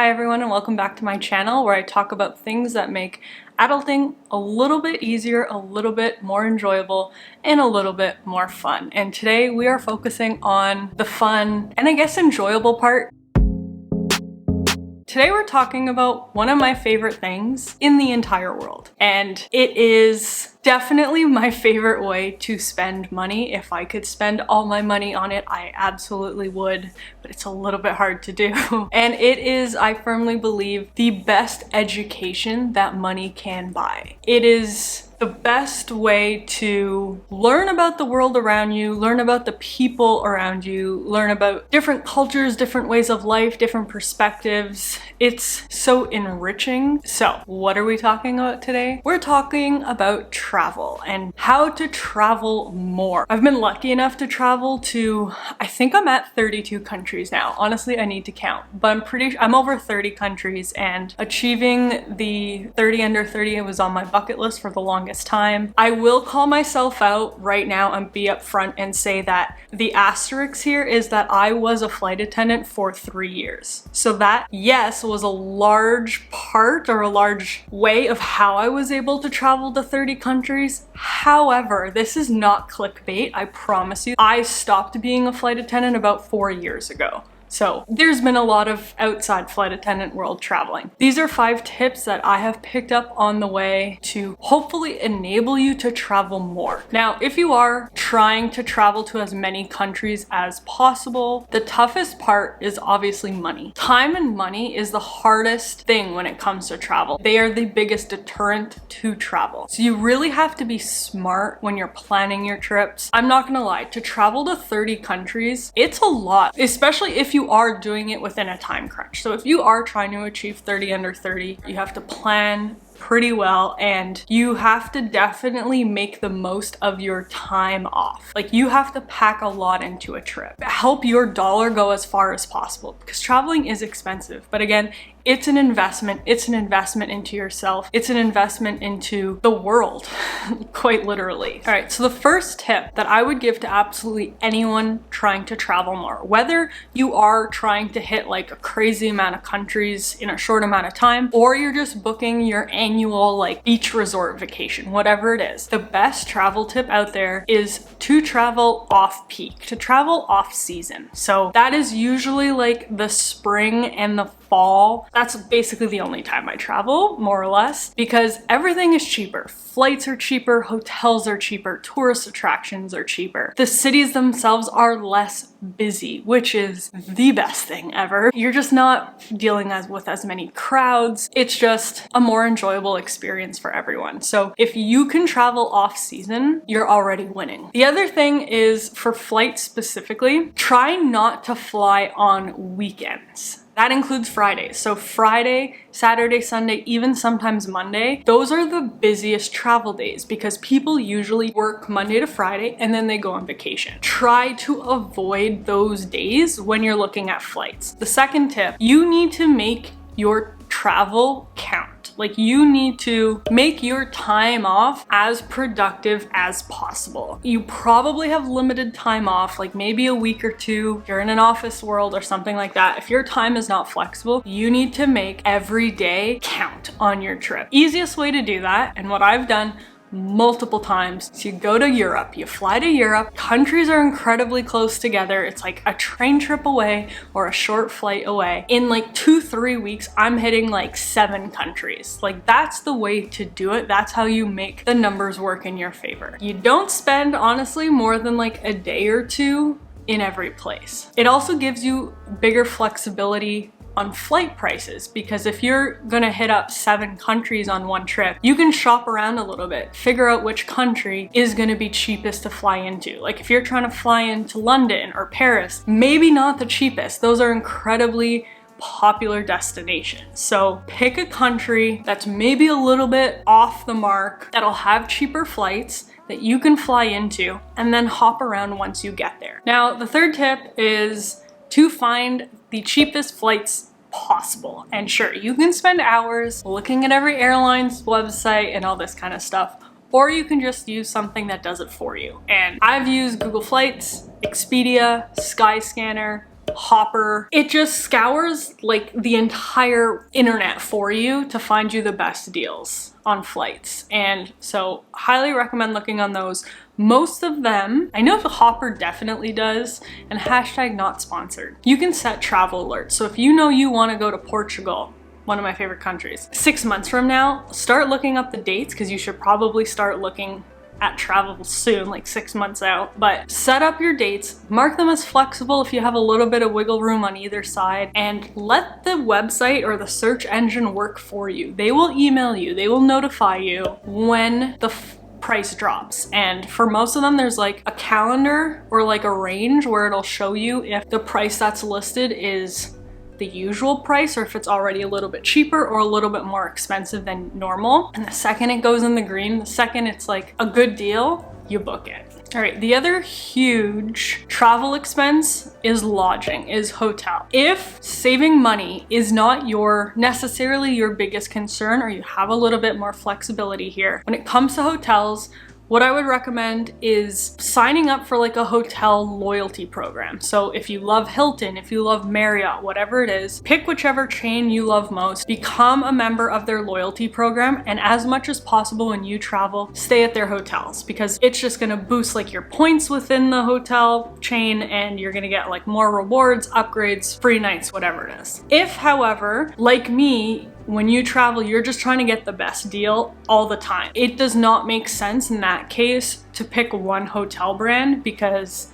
Hi everyone, and welcome back to my channel where I talk about things that make adulting a little bit easier, a little bit more enjoyable, and a little bit more fun. And today we are focusing on the fun and I guess enjoyable part. Today we're talking about one of my favorite things in the entire world, and it is definitely my favorite way to spend money. If I could spend all my money on it, I absolutely would, but it's a little bit hard to do. And it is, I firmly believe, the best education that money can buy. It is the best way to learn about the world around you, learn about the people around you, learn about different cultures, different ways of life, different perspectives. It's so enriching. So what are we talking about today? We're talking about travel and how to travel more. I've been lucky enough to travel to, I think I'm at 32 countries now. Honestly, I need to count, but I'm over 30 countries, and achieving the 30 under 30 was on my bucket list for the longest time. I will call myself out right now and be upfront and say that the asterisk here is that I was a flight attendant for 3 years. So that, yes, was a large part or a large way of how I was able to travel to 30 countries. However, this is not clickbait, I promise you. I stopped being a flight attendant about 4 years ago. So there's been a lot of outside flight attendant world traveling. These are 5 tips that I have picked up on the way to hopefully enable you to travel more. Now, if you are trying to travel to as many countries as possible, the toughest part is obviously money. Time and money is the hardest thing when it comes to travel. They are the biggest deterrent to travel. So you really have to be smart when you're planning your trips. I'm not gonna lie, to travel to 30 countries, it's a lot, especially if you are doing it within a time crunch. So if you are trying to achieve 30 under 30, you have to plan pretty well, and you have to definitely make the most of your time off. Like, you have to pack a lot into a trip. Help your dollar go as far as possible, because traveling is expensive. But again, it's an investment. It's an investment into yourself. It's an investment into the world, quite literally. All right, so the first tip that I would give to absolutely anyone trying to travel more, whether you are trying to hit like a crazy amount of countries in a short amount of time, or you're just booking your annual like beach resort vacation, whatever it is, the best travel tip out there is to travel off peak, to travel off season. So that is usually like the spring and the fall. That's basically the only time I travel, more or less, because everything is cheaper. Flights are cheaper, hotels are cheaper, tourist attractions are cheaper. The cities themselves are less busy, which is the best thing ever. You're just not dealing with as many crowds. It's just a more enjoyable experience for everyone. So if you can travel off season, you're already winning. The other thing is, for flights specifically, try not to fly on weekends. That includes Fridays. So Friday, Saturday, Sunday, even sometimes Monday, those are the busiest travel days because people usually work Monday to Friday and then they go on vacation. Try to avoid those days when you're looking at flights. The second tip, you need to make your travel count. Like, you need to make your time off as productive as possible. You probably have limited time off, like maybe a week or two. You're in an office world or something like that. If your time is not flexible, you need to make every day count on your trip. Easiest way to do that, and what I've done multiple times. So you go to Europe, you fly to Europe, countries are incredibly close together. It's like a train trip away or a short flight away. In like 2-3 weeks, I'm hitting like 7 countries. Like, that's the way to do it. That's how you make the numbers work in your favor. You don't spend, honestly, more than like a day or two in every place. It also gives you bigger flexibility on flight prices, because if you're gonna hit up 7 countries on one trip, you can shop around a little bit, figure out which country is gonna be cheapest to fly into. Like, if you're trying to fly into London or Paris, maybe not the cheapest. Those are incredibly popular destinations. So pick a country that's maybe a little bit off the mark, that'll have cheaper flights that you can fly into, and then hop around once you get there. Now, the third tip is to find the cheapest flights possible. And sure, you can spend hours looking at every airline's website and all this kind of stuff, or you can just use something that does it for you. And I've used Google Flights, Expedia, Skyscanner, Hopper. It just scours like the entire internet for you to find you the best deals on flights. And so highly recommend looking on those. Most of them, I know the Hopper definitely does, and hashtag not sponsored. You can set travel alerts. So if you know you want to go to Portugal, one of my favorite countries, 6 months from now, start looking up the dates, because you should probably start looking at travel soon, like 6 months out. But set up your dates, mark them as flexible if you have a little bit of wiggle room on either side, and let the website or the search engine work for you. They will email you, they will notify you when the price drops. And for most of them, there's like a calendar or like a range where it'll show you if the price that's listed is the usual price or if it's already a little bit cheaper or a little bit more expensive than normal. And the second it goes in the green, the second it's like a good deal, you book it. All right, the other huge travel expense is lodging, is hotel. If saving money is not necessarily your biggest concern, or you have a little bit more flexibility here, when it comes to hotels, what I would recommend is signing up for like a hotel loyalty program. So if you love Hilton, if you love Marriott, whatever it is, pick whichever chain you love most, become a member of their loyalty program, and as much as possible when you travel, stay at their hotels, because it's just gonna boost like your points within the hotel chain, and you're gonna get like more rewards, upgrades, free nights, whatever it is. If, however, like me, when you travel, you're just trying to get the best deal all the time, it does not make sense in that case to pick one hotel brand, because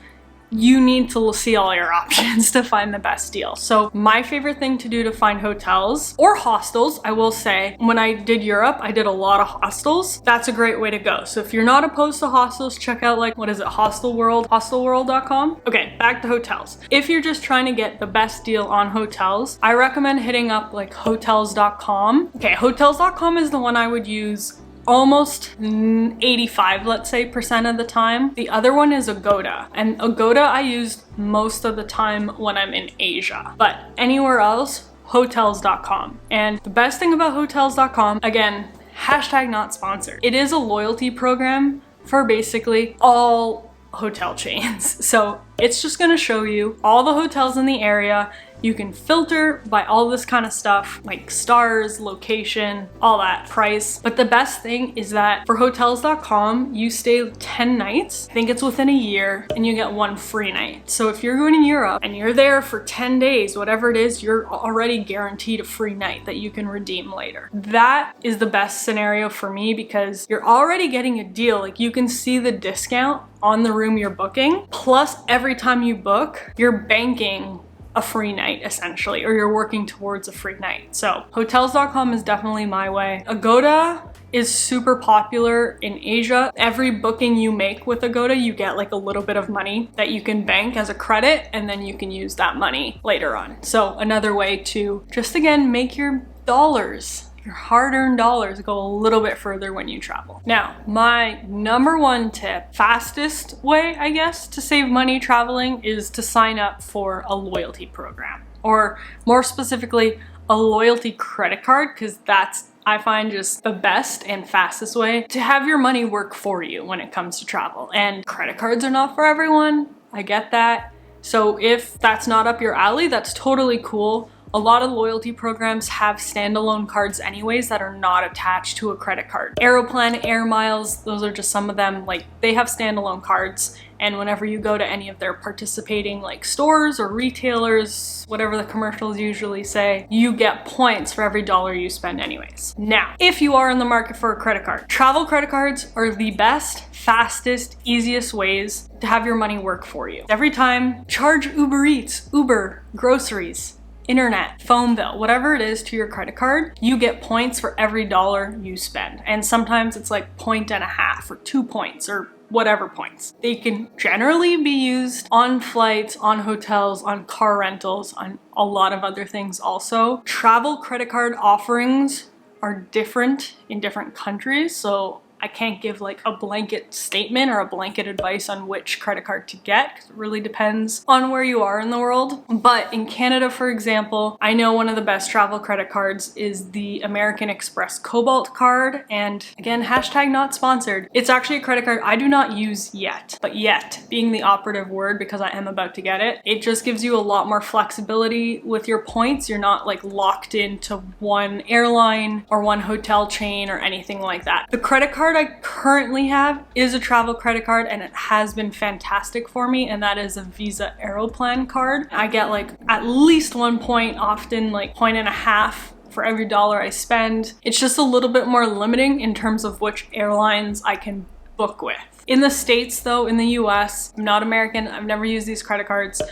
you need to see all your options to find the best deal. So my favorite thing to do to find hotels or hostels, I will say, when I did Europe, I did a lot of hostels. That's a great way to go. So if you're not opposed to hostels, check out like, what is it, Hostel World, hostelworld.com. Okay, back to hotels. If you're just trying to get the best deal on hotels, I recommend hitting up like hotels.com. Okay, hotels.com is the one I would use almost 85, let's say, % of the time. The other one is Agoda, and Agoda I use most of the time when I'm in Asia, but anywhere else, hotels.com. And the best thing about hotels.com, again, hashtag not sponsored, it is a loyalty program for basically all hotel chains. So it's just gonna show you all the hotels in the area. You can filter by all this kind of stuff, like stars, location, all that, price. But the best thing is that for hotels.com, you stay 10 nights, I think it's within a year, and you get 1 free night. So if you're going to Europe and you're there for 10 days, whatever it is, you're already guaranteed a free night that you can redeem later. That is the best scenario for me, because you're already getting a deal. Like, you can see the discount on the room you're booking. Plus, every time you book, you're banking a free night essentially, or you're working towards a free night. So hotels.com is definitely my way. Agoda is super popular in Asia. Every booking you make with Agoda, you get like a little bit of money that you can bank as a credit, and then you can use that money later on. So another way to just, again, make your dollars, your hard-earned dollars, go a little bit further when you travel. Now, my number one tip, fastest way, I guess, to save money traveling is to sign up for a loyalty program, or more specifically, a loyalty credit card, because that's, I find, just the best and fastest way to have your money work for you when it comes to travel. And credit cards are not for everyone, I get that. So if that's not up your alley, that's totally cool. A lot of loyalty programs have standalone cards anyways that are not attached to a credit card. Aeroplan, Air Miles, those are just some of them. Like, they have standalone cards, and whenever you go to any of their participating like stores or retailers, whatever the commercials usually say, you get points for every dollar you spend anyways. Now, if you are in the market for a credit card, travel credit cards are the best, fastest, easiest ways to have your money work for you. Every time, charge Uber Eats, Uber, groceries, internet, phone bill, whatever it is, to your credit card, you get points for every dollar you spend. And sometimes it's like 1.5 or 2 points or whatever points. They can generally be used on flights, on hotels, on car rentals, on a lot of other things also. Travel credit card offerings are different in different countries, so I can't give like a blanket statement or a blanket advice on which credit card to get, because it really depends on where you are in the world. But in Canada, for example, I know one of the best travel credit cards is the American Express Cobalt card. And again, hashtag not sponsored. It's actually a credit card I do not use yet, but yet being the operative word because I am about to get it. It just gives you a lot more flexibility with your points. You're not like locked into one airline or one hotel chain or anything like that. The credit card I currently have is a travel credit card, and it has been fantastic for me, and that is a Visa Aeroplan card. I get like at least 1 point, often like 1.5 for every dollar I spend. It's just a little bit more limiting in terms of which airlines I can book with. In the States though, in the US, I'm not American, I've never used these credit cards,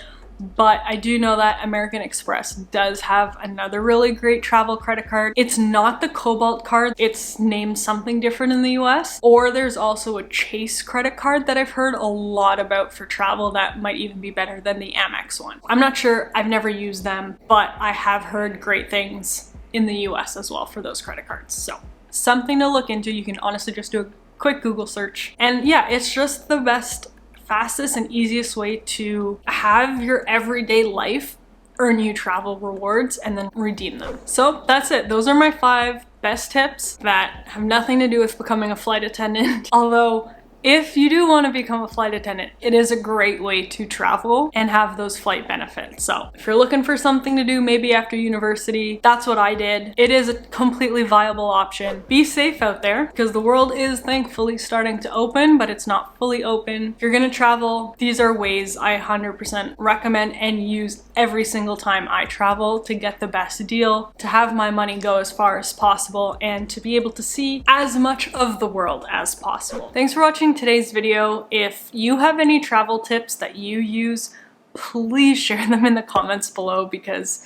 but I do know that American Express does have another really great travel credit card. It's not the Cobalt card, it's named something different in the US. Or there's also a Chase credit card that I've heard a lot about for travel that might even be better than the Amex one. I'm not sure, I've never used them, but I have heard great things in the US as well for those credit cards. So something to look into. You can honestly just do a quick Google search. And yeah, it's just the best, fastest and easiest way to have your everyday life earn you travel rewards and then redeem them. So that's it. Those are my 5 best tips that have nothing to do with becoming a flight attendant. Although if you do want to become a flight attendant, it is a great way to travel and have those flight benefits. So if you're looking for something to do maybe after university, that's what I did. It is a completely viable option. Be safe out there because the world is thankfully starting to open, but it's not fully open. If you're going to travel, these are ways I 100% recommend and use every single time I travel to get the best deal, to have my money go as far as possible, and to be able to see as much of the world as possible. Thanks for watching today's video. If you have any travel tips that you use, please share them in the comments below because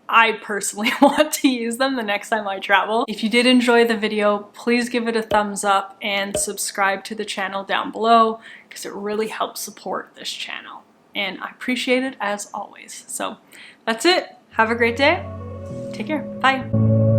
I personally want to use them the next time I travel. If you did enjoy the video, please give it a thumbs up and subscribe to the channel down below because it really helps support this channel. And I appreciate it as always. So that's it. Have a great day. Take care. Bye.